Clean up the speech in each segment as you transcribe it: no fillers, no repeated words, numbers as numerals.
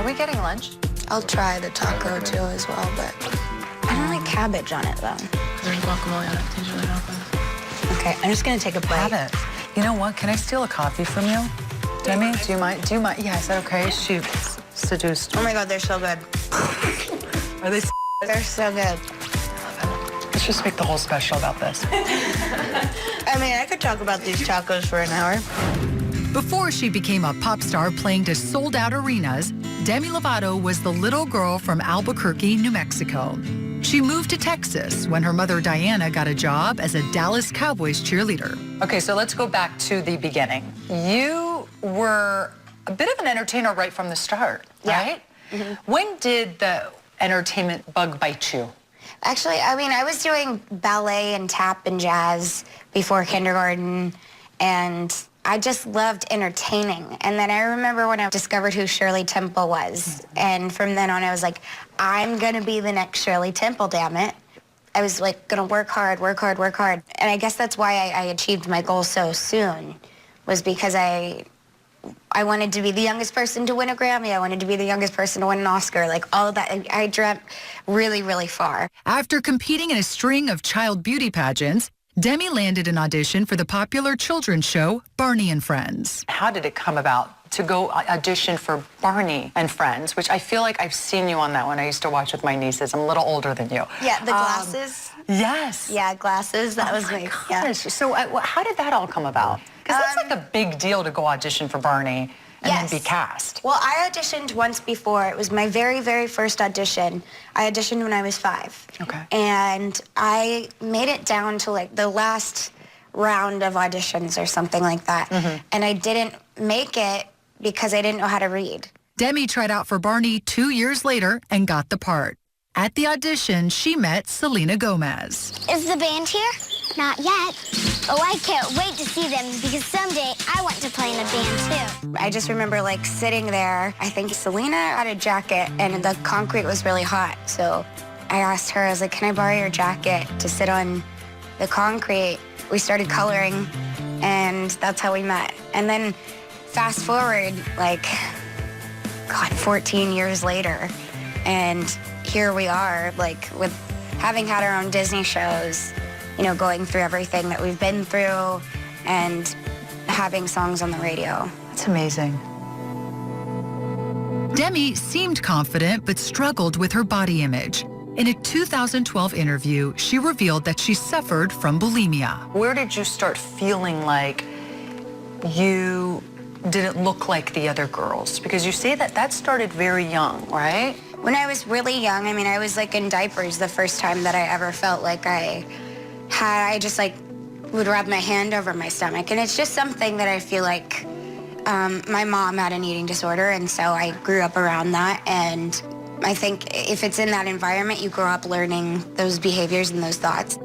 we getting lunch? I'll try the taco too as well, but I don't like cabbage on it though. There's guacamole on it. Did you really not that? Okay, I'm just gonna take a bite. Have it. You know what? Can I steal a coffee from you? Demi, do you mind? Do you mind? Yeah, is that okay? She seduced. Oh my God, they're so good. Are they? They're so good. Let's just make the whole special about this. I mean, I could talk about these tacos for an hour. Before she became a pop star playing to sold-out arenas, Demi Lovato was the little girl from Albuquerque, New Mexico. She moved to Texas when her mother Diana got a job as a Dallas Cowboys cheerleader. Okay, so let's go back to the beginning. You were a bit of an entertainer right from the start, right? Mm-hmm. When did the entertainment bug bite you? Actually, I mean, I was doing ballet and tap and jazz before kindergarten, and I just loved entertaining. And then I remember when I discovered who Shirley Temple was. And from then on, I was like, I'm going to be the next Shirley Temple, damn it. I was like, going to work hard, work hard, work hard. And I guess that's why I achieved my goal so soon, was because I wanted to be the youngest person to win a Grammy. I wanted to be the youngest person to win an Oscar. Like, all of that. I dreamt really, really far. After competing in a string of child beauty pageants, Demi landed an audition for the popular children's show Barney and Friends. How did it come about to go audition for Barney and Friends, which I feel like I've seen you on that one. I used to watch with my nieces. I'm a little older than you. Yeah, the glasses. Yes. Yeah, glasses. That was my me. gosh. Yeah. So how did that all come about? Because that's like a big deal to go audition for Barney and then be cast. Well, I auditioned once before. It was my very, very first audition. I auditioned when I was 5. Okay. And I made it down to like the last round of auditions or something like that. Mm-hmm. And I didn't make it because I didn't know how to read. Demi tried out for Barney 2 years later and got the part. At the audition, she met Selena Gomez. Is the band here? Not yet. Oh, I can't wait to see them because someday I want to play in a band too. I just remember like sitting there. I think Selena had a jacket and the concrete was really hot. So I asked her, I was like, can I borrow your jacket to sit on the concrete? We started coloring and that's how we met. And then fast forward like, God, 14 years later. And here we are, like with having had our own Disney shows, you know, going through everything that we've been through and having songs on the radio. That's amazing. Demi seemed confident but struggled with her body image. In a 2012 interview, she revealed that she suffered from bulimia. Where did you start feeling like you didn't look like the other girls? Because you say that started very young, right? When I was really young, I mean, I was like in diapers the first time that I ever felt like I just like would rub my hand over my stomach. And it's just something that I feel like my mom had an eating disorder, and so I grew up around that. And I think if it's in that environment, you grow up learning those behaviors and those thoughts.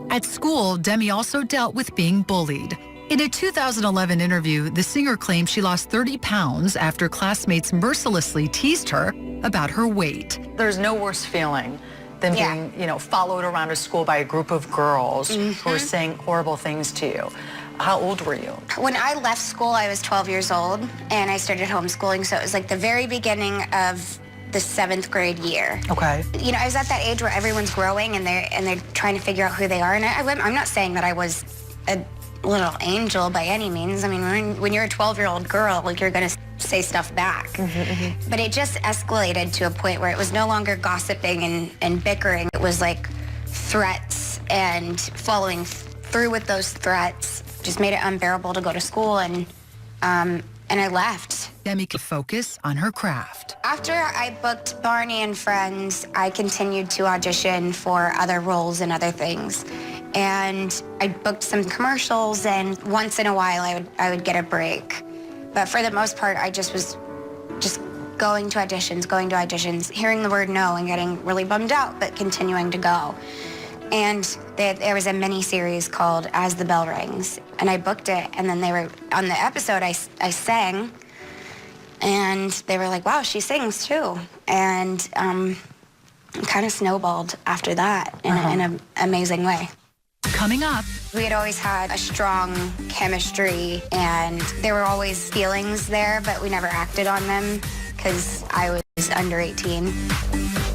At school, Demi also dealt with being bullied. In a 2011 interview, the singer claimed she lost 30 pounds after classmates mercilessly teased her about her weight. There's no worse feeling than being, you know, followed around a school by a group of girls who are saying horrible things to you. How old were you? When I left school, I was 12 years old, and I started homeschooling, so it was like the very beginning of the 7th grade year. Okay. You know, I was at that age where everyone's growing and they're trying to figure out who they are. And I'm not saying that I was a little angel by any means. I mean, when you're a 12-year-old girl, like, you're gonna say stuff back. But it just escalated to a point where it was no longer gossiping and bickering. It was like threats, and following through with those threats just made it unbearable to go to school, and I left. Demi could focus on her craft. After I booked Barney and Friends, I continued to audition for other roles and other things. And I booked some commercials, and once in a while I would get a break. But for the most part, I just was going to auditions, hearing the word no and getting really bummed out, but continuing to go. And there was a mini-series called As the Bell Rings, and I booked it, and then they were, on the episode, I sang, and they were like, wow, she sings too. And it kind of snowballed after that in an amazing way. Coming up, we had always had a strong chemistry, and there were always feelings there, but we never acted on them because I was is under 18.